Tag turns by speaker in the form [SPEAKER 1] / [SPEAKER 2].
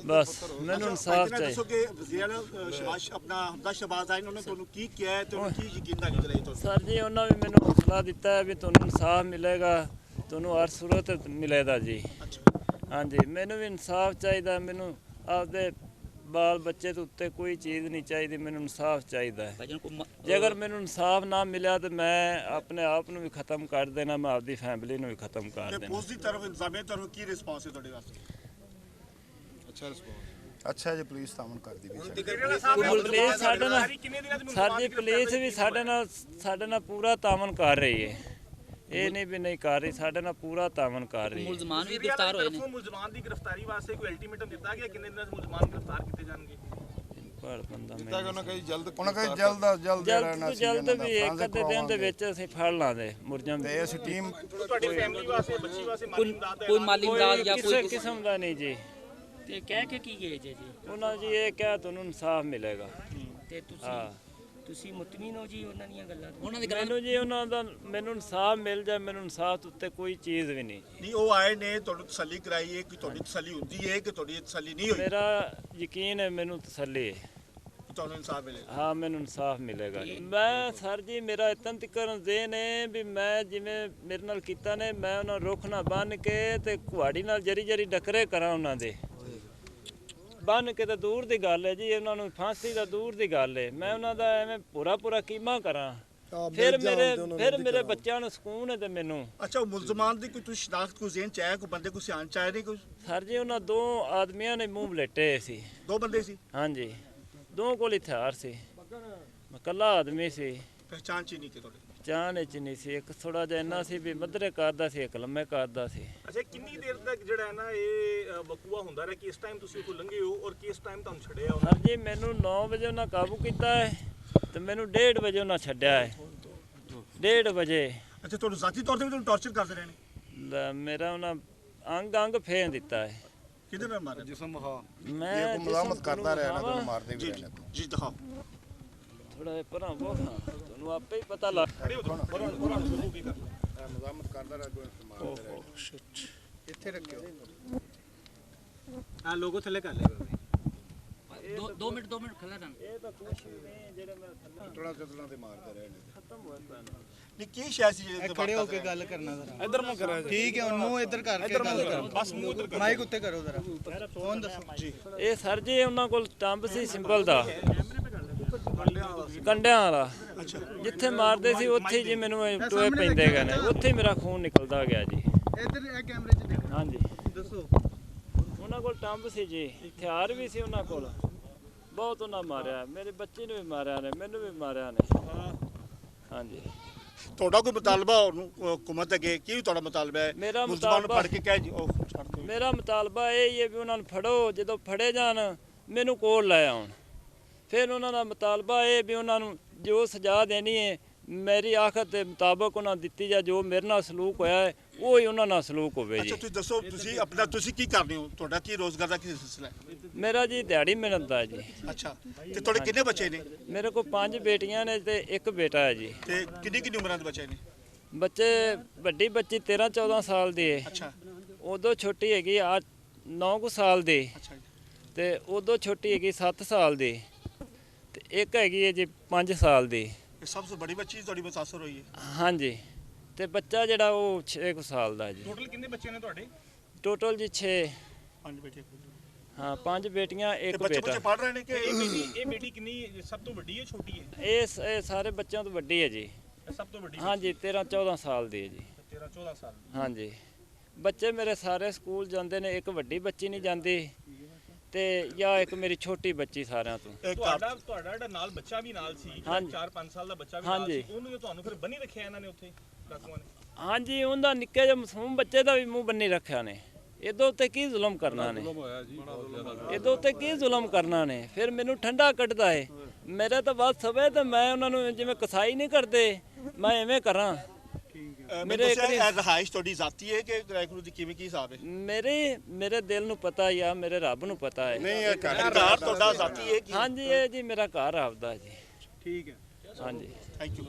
[SPEAKER 1] ਬਸ ਮੈਨੂੰ ਇਨਸਾਫ ਚਾਹੀਦਾ।
[SPEAKER 2] ਦੱਸੋ ਕਿ ਵਜ਼ੀਰ ਸ਼ਾਬਾਸ਼ ਆਪਣਾ ਹਮਜ਼ਾ ਸ਼ਹਬਾਜ਼ ਆਏ ਉਹਨਾਂ ਨੇ ਤੁਹਾਨੂੰ ਕੀ ਕਿਹਾ ਹੈ ਤੇ ਕੀ ਯਕੀਨ ਦਾ ਦਿਲਾਈ ਤੁਹਾਨੂੰ?
[SPEAKER 1] ਸਰ ਜੀ ਉਹਨਾਂ ਵੀ ਮੈਨੂੰ ਹੌਸਲਾ ਦਿੱਤਾ ਵੀ ਤੁਹਾਨੂੰ ਇਨਸਾਫ ਮਿਲੇਗਾ, ਤੁਹਾਨੂੰ ਹਰ ਸੂਰਤ ਮਿਲੇਗਾ ਜੀ। ਹਾਂਜੀ ਮੈਨੂੰ ਵੀ ਇਨਸਾਫ ਚਾਹੀਦਾ, ਮੈਨੂੰ ਆਪਦੇ ਬਾਲ ਬੱਚੇ ਦੇ ਉੱਤੇ ਕੋਈ ਚੀਜ਼ ਨਹੀਂ ਚਾਹੀਦੀ, ਮੈਨੂੰ ਇਨਸਾਫ ਚਾਹੀਦਾ ਹੈ। ਜੇ ਅਗਰ ਮੈਨੂੰ ਇਨਸਾਫ ਨਾ ਮਿਲਿਆ ਤਾਂ ਮੈਂ ਆਪਣੇ ਆਪ ਨੂੰ ਵੀ ਖਤਮ ਕਰ ਦੇਣਾ, ਮੈਂ ਆਪਦੀ ਫੈਮਿਲੀ ਨੂੰ ਵੀ ਖਤਮ ਕਰ ਦੇਣਾ।
[SPEAKER 2] ਪੁਲਿਸ ਦੀ ਤਰਫ ਇੰਤਜ਼ਾਮੀਆ ਤਰਫ ਕੀ ਰਿਸਪਾਂਸ ਹੈ ਤੁਹਾਡੇ ਵਾਸਤੇ?
[SPEAKER 3] ਅੱਛਾ ਰਿਸਪਾਂਸ ਅੱਛਾ ਜੀ, ਪੁਲਿਸ ਤਾਮਨ ਕਰਦੀ ਵੀ
[SPEAKER 1] ਪੁਲਿਸ ਸਾਡੇ ਨਾਲ ਸਰ ਜੀ ਪੁਲਿਸ ਵੀ ਸਾਡੇ ਨਾਲ ਪੂਰਾ ਤਾਮਨ ਕਰ ਰਹੀ ਹੈ, ਇਹ ਨਹੀਂ ਵੀ ਨਹੀਂ ਕਰ ਰਹੀ, ਸਾਡੇ ਨਾਲ ਪੂਰਾ ਤਾਮਨ ਕਰ ਰਹੀ ਹੈ।
[SPEAKER 4] ਮੁਲਜ਼ਮਾਨ ਵੀ ਗ੍ਰਿਫਤਾਰ ਹੋਏ ਨੇ।
[SPEAKER 5] ਮੁਲਜ਼ਮਾਨ ਦੀ ਗ੍ਰਿਫਤਾਰੀ ਵਾਸਤੇ ਕੋਈ ਅਲਟੀਮੇਟਮ ਦਿੱਤਾ ਗਿਆ ਕਿੰਨੇ ਦਿਨਾਂ 'ਚ ਮੁਲਜ਼ਮਾਨ ਗ੍ਰਿਫਤਾਰ ਕੀਤੇ ਜਾਣਗੇ?
[SPEAKER 1] ਜਲਦ ਵੀ ਇੱਕ ਅੱਧੇ ਦਿਨ ਦੇ ਵਿੱਚ ਅਸੀਂ ਫੜ ਲਾਂਗੇ ਮੁਲਜ਼ਮ ਤੇ ਅਸੀਂ ਟੀਮ
[SPEAKER 5] ਤੁਹਾਡੀ ਫੈਮਿਲੀ ਵਾਸਤੇ ਬੱਚੀ ਵਾਸਤੇ ਮਾਲੀ ਇਮਦਾਦ
[SPEAKER 4] ਕੋਈ ਮਾਲੀ ਇਮਦਾਦ ਜਾਂ
[SPEAKER 1] ਕਿਸੇ ਕਿਸਮ ਦਾ ਨਹੀਂ ਜੀ।
[SPEAKER 4] ਤੇ ਕਹਿ ਕੇ ਕੀ ਗਏ ਜੀ?
[SPEAKER 1] ਉਹਨਾਂ ਜੀ ਇਹ ਕਿਹਾ ਤੁਹਾਨੂੰ ਇਨਸਾਫ ਮਿਲੇਗਾ।
[SPEAKER 4] ਤੇ ਤੁਸੀਂ ਮੁਤਮੀਨ ਹੋ ਜੀ ਉਹਨਾਂ ਦੀਆਂ ਗੱਲਾਂ ਤੋਂ?
[SPEAKER 1] ਮੈਨੂੰ ਜੀ ਉਹਨਾਂ ਦਾ ਮੈਨੂੰ ਇਨਸਾਫ ਮਿਲ ਜਾਏ, ਮੈਨੂੰ ਇਨਸਾਫ ਉੱਤੇ ਕੋਈ ਚੀਜ਼ ਵੀ ਨਹੀਂ।
[SPEAKER 2] ਨਹੀਂ ਉਹ ਆਏ ਨੇ ਤੁਹਾਨੂੰ ਤਸੱਲੀ ਕਰਾਈ ਹੈ ਕਿ ਤੁਹਾਡੀ ਤਸੱਲੀ ਹੁੰਦੀ ਹੈ ਕਿ ਤੁਹਾਡੀ ਤਸੱਲੀ ਨਹੀਂ ਹੋਈ?
[SPEAKER 1] ਮੇਰਾ ਯਕੀਨ ਹੈ, ਮੈਨੂੰ ਤਸੱਲੀ ਹੈ
[SPEAKER 2] ਤੁਹਾਨੂੰ ਇਨਸਾਫ ਮਿਲੇਗਾ।
[SPEAKER 1] ਹਾਂ ਮੈਨੂੰ ਇਨਸਾਫ ਮਿਲੇਗਾ। ਮੈਂ ਸਰ ਜੀ ਮੇਰਾ ਇਤਨ ਤਿਕਰ ਜ਼ੇਨ ਹੈ ਵੀ ਮੈਂ ਜਿਵੇਂ ਮੇਰੇ ਨਾਲ ਕੀਤਾ ਨੇ, ਮੈਂ ਉਹਨਾਂ ਰੁੱਖ ਨਾਲ ਬੰਨ ਕੇ ਤੇ ਕੁਹਾੜੀ ਨਾਲ ਜਰੀ ਡਕਰੇ ਕਰਾਂ ਉਹਨਾਂ ਦੇ ਬੰਨ ਕੇ, ਤਾਂ ਦੂਰ ਦੀ ਗੱਲ ਹੈ ਜੀ, ਉਹਨਾਂ ਨੂੰ ਫਾਂਸੀ ਦਾ ਦੂਰ ਦੀ ਗੱਲ ਹੈ। ਮੈਂ ਉਹਨਾਂ ਦਾ ਐਵੇਂ ਪੂਰਾ ਕੀਮਾ ਕਰਾਂ, ਫਿਰ ਮੇਰੇ ਬੱਚਿਆਂ ਨੂੰ ਸਕੂਨ ਹੈ ਤੇ ਮੈਨੂੰ।
[SPEAKER 2] ਅੱਛਾ ਉਹ ਮੁਲਜ਼ਮਾਨ ਦੀ ਕੋਈ ਤੁਸੀਂ ਸ਼ਨਾਖਤ ਕੋਈ ਜ਼ੇਨ ਚ ਆਇਆ, ਕੋਈ ਬੰਦੇ ਕੋਈ ਸਿਆਣ ਚ ਆਇਆ ਨਹੀਂ ਕੋਈ?
[SPEAKER 1] ਸਰ ਜੀ ਉਹਨਾਂ ਦੋ ਆਦਮੀਆਂ ਨੇ ਮੂੰਹ ਬਲੇਟੇ ਸੀ।
[SPEAKER 2] ਦੋ ਬੰਦੇ ਸੀ?
[SPEAKER 1] ਹਾਂਜੀ ਦੋ ਕੋਲ ਹਥਿਆਰ ਸੀ, ਮੈਂ ਇਕੱਲਾ ਆਦਮੀ ਸੀ।
[SPEAKER 2] ਪਹਿਚਾਣ ਚ ਨਹੀਂ ਕਿ ਤੁਹਾਡੇ?
[SPEAKER 1] ਚਾਹਨ ਚ ਨਹੀਂ ਸੀ, ਇੱਕ ਥੋੜਾ ਜਿਹਾ ਇੰਨਾ ਸੀ ਵੀ ਮੱਧਰੇ ਕਰਦਾ ਸੀ, ਇੱਕ ਲੰਮੇ ਕਰਦਾ ਸੀ।
[SPEAKER 5] ਅੱਛਾ ਕਿੰਨੀ ਦੇਰ ਤੱਕ ਜਿਹੜਾ ਹੈ ਨਾ ਇਹ ਵਕੂਆ ਹੁੰਦਾ ਰਿਹਾ, ਕਿਸ ਟਾਈਮ ਤੁਸੀਂ ਉੱਥੋਂ ਲੰਘੇ ਹੋ ਔਰ ਕਿਸ ਟਾਈਮ ਤੁਹਾਨੂੰ ਛੱਡਿਆ ਉਹਨਾਂ?
[SPEAKER 1] ਸਰ ਜੀ ਮੈਨੂੰ 9 ਵਜੇ ਉਹਨਾਂ ਕਾਬੂ ਕੀਤਾ ਹੈ ਤੇ ਮੈਨੂੰ 1:30 ਵਜੇ ਉਹਨਾਂ ਛੱਡਿਆ ਹੈ। 1:30 ਵਜੇ।
[SPEAKER 2] ਅੱਛਾ ਤੁਹਾਨੂੰ ਜ਼ਾਤੀ ਤੌਰ ਤੇ ਵੀ ਤੁਹਾਨੂੰ ਟੌਰਚਰ ਕਰਦੇ ਰਹੇ ਨੇ?
[SPEAKER 1] ਮੇਰਾ ਉਹਨਾਂ ਅੰਗ ਫੇਰ ਦਿੱਤਾ ਹੈ।
[SPEAKER 2] ਕਿਹਦੇ ਨਾਲ ਮਾਰਿਆ?
[SPEAKER 3] ਜਿਸਮ ਹਾਂ
[SPEAKER 1] ਮੈਂ
[SPEAKER 3] ਮਲਾਮਤ ਕਰਦਾ ਰਿਹਾ ਨਾ, ਤੁਹਾਨੂੰ ਮਾਰਦੇ ਵੀ ਰਹੇ ਨੇ।
[SPEAKER 2] ਜੀ ਦਿਖਾਓ
[SPEAKER 1] ਥੋੜਾ ਜਿਹਾ ਪਰਾਂ ਉਹ ਤੁਹਾਨੂੰ ਆਪੇ ਹੀ ਪਤਾ ਲੱਗ
[SPEAKER 3] ਮਜ਼ਾਮਤ ਕਰਦਾ ਰਿਹਾ, ਕੋਈ ਮਾਰਦੇ ਰਹੇ। ਇੱਥੇ ਰੱਖਿਓ
[SPEAKER 5] ਹਾਂ ਲੋਗੋ ਥੱਲੇ ਕਰ ਲਿਆ।
[SPEAKER 4] 2 ਮਿੰਟ ਖੜਾ ਰਹਿਣਾ।
[SPEAKER 1] ਇਹ ਤਾਂ ਕੁਛ ਵੀ ਨਹੀਂ ਜਿਹੜੇ ਮੈਂ
[SPEAKER 3] ਟੁੱਟਣਾ ਤੇ ਮਾਰਦੇ ਰਹੇ ਨੇ।
[SPEAKER 1] ਖਤਮ ਹੋਇਆ ਪਿਆ।
[SPEAKER 2] ਨਹੀਂ ਕੀ ਸ਼ੈ ਸੀ ਜਿਹੜੇ
[SPEAKER 6] ਖੜੇ ਹੋ ਕੇ ਗੱਲ ਕਰਨਾ ਜ਼ਰਾ।
[SPEAKER 5] ਇੱਧਰ ਨੂੰ ਕਰੋ
[SPEAKER 6] ਠੀਕ ਹੈ, ਮੂੰਹ ਇੱਧਰ ਕਰਕੇ ਗੱਲ ਕਰੋ।
[SPEAKER 5] ਬਸ ਮੂੰਹ ਇੱਧਰ ਕਰੋ।
[SPEAKER 6] ਮਾਈਕ ਉੱਤੇ ਕਰੋ ਜ਼ਰਾ। ਫੋਨ ਦੱਸੋ ਜੀ।
[SPEAKER 1] ਇਹ ਸਰ ਜੀ ਉਹਨਾਂ ਕੋਲ ਟੰਬ ਸੀ ਸਿੰਬਲ ਦਾ, ਕੰਡਿਆਂ ਵਾਲਾ। ਜਿੱਥੇ ਮਾਰਦੇ ਸੀ ਉੱਥੇ ਜੀ ਮੈਨੂੰ ਟੋਏ ਪੈਂਦੇ ਗਏ ਨੇ, ਉੱਥੇ ਮੇਰਾ ਖੂਨ ਨਿਕਲਦਾ ਗਿਆ ਜੀ।
[SPEAKER 6] ਇੱਧਰ ਇਹ ਕੈਮਰੇ 'ਚ ਦੇਖੋ।
[SPEAKER 1] ਹਾਂਜੀ
[SPEAKER 6] ਦੱਸੋ।
[SPEAKER 1] ਉਹਨਾਂ ਕੋਲ ਟੰਬ ਸੀ ਜੀ, ਹਥਿਆਰ ਵੀ ਸੀ ਉਹਨਾਂ ਕੋਲ। ਬਹੁਤ ਉਹਨਾਂ ਮਾਰਿਆ, ਮੇਰੇ ਬੱਚੇ ਨੂੰ ਵੀ ਮਾਰਿਆ ਨੇ, ਮੈਨੂੰ ਵੀ ਮਾਰਿਆ ਨੇ। ਹਾਂਜੀ
[SPEAKER 2] ਤੁਹਾਡਾ ਕੋਈ ਮੁਤਾਲਬਾ ਹੁਕੂਮਤ ਅੱਗੇ ਕੀ ਤੁਹਾਡਾ ਮੁਤਾਲਬਾ ਹੈ?
[SPEAKER 1] ਮੇਰਾ
[SPEAKER 2] ਮੁਲਜ਼ਮਾਨ ਨੂੰ
[SPEAKER 1] ਮੁਤਾਲਬਾ
[SPEAKER 2] ਫੜ ਕੇ ਕਹਿ ਜੀ ਉਹ ਛੱਡ ਦਿਓ।
[SPEAKER 1] ਮੇਰਾ ਮੁਤਾਲਬਾ ਇਹ ਹੀ ਹੈ ਵੀ ਉਹਨਾਂ ਨੂੰ ਫੜੋ, ਜਦੋਂ ਫੜੇ ਜਾਣ ਮੈਨੂੰ ਕੋਲ ਲੈ ਆਉਣ। ਫਿਰ ਉਹਨਾਂ ਦਾ ਮੁਤਾਲਬਾ ਇਹ ਵੀ ਉਹਨਾਂ ਨੂੰ ਜੋ ਸਜ਼ਾ ਦੇਣੀ ਹੈ ਮੇਰੀ ਆਖਤ ਦੇ ਮੁਤਾਬਕ ਉਹਨਾਂ ਦਿੱਤੀ ਜਾ, ਜੋ ਮੇਰੇ ਨਾਲ ਸਲੂਕ ਹੋਇਆ ਹੈ ਉਹ ਹੀ ਉਹਨਾਂ ਨਾਲ ਸਲੂਕ ਹੋਵੇ ਜੀ।
[SPEAKER 2] ਅੱਛਾ ਤੁਸੀਂ ਦੱਸੋ ਤੁਸੀਂ ਕੀ ਕਰਦੇ ਹੋ? ਤੁਹਾਡਾ ਕੀ ਰੋਜ਼ਗਾਰ ਦਾ ਕੀ ਸਿਲਸਿਲਾ ਹੈ?
[SPEAKER 1] ਮੇਰਾ ਜੀ ਦਿਹਾੜੀ ਮਿਹਨਤ ਦਾ ਹੈ ਜੀ।
[SPEAKER 2] ਅੱਛਾ ਤੇ ਤੁਹਾਡੇ ਕਿੰਨੇ ਬੱਚੇ ਨੇ?
[SPEAKER 1] ਮੇਰੇ ਕੋਲ 5 ਬੇਟੀਆਂ ਨੇ ਤੇ 1 ਬੇਟਾ ਹੈ ਜੀ।
[SPEAKER 2] ਤੇ ਕਿੰਨੀ ਉਮਰਾਂ ਦੇ ਬੱਚੇ ਨੇ?
[SPEAKER 1] ਬੱਚੇ ਵੱਡੀ ਬੱਚੀ 13-14 ਸਾਲ ਦੀ ਹੈ।
[SPEAKER 2] ਅੱਛਾ
[SPEAKER 1] ਉਦੋਂ ਛੋਟੀ ਹੈਗੀ 9 ਕੁ ਸਾਲ ਦੀ,
[SPEAKER 2] ਅੱਛਾ
[SPEAKER 1] ਤੇ ਉਦੋਂ ਛੋਟੀ ਹੈਗੀ 7 ਸਾਲ ਦੀ, ਤੇ ਇੱਕ ਹੈਗੀ ਹੈ ਜੀ 5 ਸਾਲ ਦੀ।
[SPEAKER 2] ਇਹ ਸਭ ਤੋਂ ਬੜੀ ਬੱਚੀ ਤੁਹਾਡੀ ਮੁਤਾਸਰ ਹੋਈ ਹੈ?
[SPEAKER 1] ਹਾਂਜੀ ਤੇ ਬੱਚਾ ਜਿਹੜਾ ਉਹ 6 ਕੁ ਸਾਲ ਦਾ ਜੀ।
[SPEAKER 5] ਟੋਟਲ ਕਿੰਨੇ ਬੱਚੇ ਨੇ ਤੁਹਾਡੇ?
[SPEAKER 1] ਟੋਟਲ ਜੀ 6।
[SPEAKER 2] 5 ਬੇਟੇ?
[SPEAKER 1] ਹਾਂ 5 ਬੇਟੀਆਂ 1
[SPEAKER 2] ਬੱਚੇ
[SPEAKER 1] ਬੇਟਾ।
[SPEAKER 2] ਪੜ੍ਹ ਰਹੇ ਨੇ ਕਿ
[SPEAKER 5] ਇਹ ਬੇਟੀ ਕਿੰਨੀ ਸਭ ਤੋਂ ਵੱਡੀ ਹੈ ਛੋਟੀ ਹੈ?
[SPEAKER 1] ਇਹ ਸਾਰੇ ਬੱਚਿਆਂ ਤੋਂ ਵੱਡੀ ਹੈ ਜੀ।
[SPEAKER 5] ਸਭ ਤੋਂ ਵੱਡੀ?
[SPEAKER 1] ਹਾਂਜੀ 13-14 ਸਾਲ ਦੀ ਹੈ ਜੀ।
[SPEAKER 5] 13-14 ਸਾਲ।
[SPEAKER 1] ਹਾਂਜੀ ਬੱਚੇ ਮੇਰੇ ਸਾਰੇ ਸਕੂਲ ਜਾਂਦੇ ਨੇ, ਇੱਕ ਵੱਡੀ ਬੱਚੀ ਨਹੀਂ ਜਾਂਦੀ ਤੇ ਜਾਂ ਇੱਕ ਮੇਰੀ ਛੋਟੀ ਬੱਚੀ ਸਾਰਿਆਂ ਤੋਂ।
[SPEAKER 5] ਤੁਹਾਡਾ ਜਿਹੜਾ ਨਾਲ ਬੱਚਾ ਵੀ ਨਾਲ ਸੀ, 4-5 ਸਾਲ ਦਾ ਬੱਚਾ ਵੀ ਨਾਲ ਸੀ, ਉਹਨੂੰ ਤੁਹਾਨੂੰ ਫਿਰ ਬੰਨੀ ਰੱਖਿਆ ਇਹਨਾਂ ਨੇ ਉੱਥੇ ਡਾਕੂਆਂ ਨੇ?
[SPEAKER 1] ਹਾਂਜੀ ਉਹਦਾ ਨਿੱਕੇ ਜਿਹੇ ਮਾਸੂਮ ਬੱਚੇ ਦਾ ਵੀ ਮੂੰਹ ਬੰਨੀ ਰੱਖਿਆ ਨੇ। ਇਹਦੇ ਉੱਤੇ ਕੀ ਜ਼ੁਲਮ ਕਰਨਾ ਨੇ? ਇਹਦੇ ਉੱਤੇ ਕੀ ਜ਼ੁਲਮ ਕਰਨਾ ਨੇ? ਫਿਰ ਮੈਨੂੰ ਠੰਡਾ ਕੱਢਦਾ ਹੈ। ਮੇਰੇ ਤਾਂ ਬਸ ਸਵੇ ਤੇ ਮੈਂ ਉਹਨਾਂ ਨੂੰ ਜਿਵੇਂ ਕਸਾਈ ਨਹੀਂ ਕਰਦੇ, ਮੈਂ ਐਵੇਂ ਕਰਾਂ।
[SPEAKER 2] ਮੇਰੇ ਰਹਾਇਸ਼ ਤੁਹਾਡੀ ਜ਼ਾਤੀ ਹੈ ਕਿ ਕਿਰਾਏਕਰੂ ਦੀ ਕਿਵੇਂ ਕੀ ਹਿਸਾਬ ਹੈ?
[SPEAKER 1] ਮੇਰੇ ਦਿਲ ਨੂੰ ਪਤਾ ਹੀ ਆ, ਮੇਰੇ ਰੱਬ ਨੂੰ ਪਤਾ ਹੈ।
[SPEAKER 3] ਨਹੀਂ ਇਹ
[SPEAKER 2] ਘਰ ਤੁਹਾਡਾ ਜ਼ਾਤੀ ਹੈ?
[SPEAKER 1] ਹਾਂਜੀ ਇਹ ਜੀ ਮੇਰਾ ਘਰ ਆਪਦਾ ਜੀ।
[SPEAKER 6] ਠੀਕ ਹੈ।
[SPEAKER 1] ਹਾਂਜੀ
[SPEAKER 2] ਥੈਂਕ ਯੂ।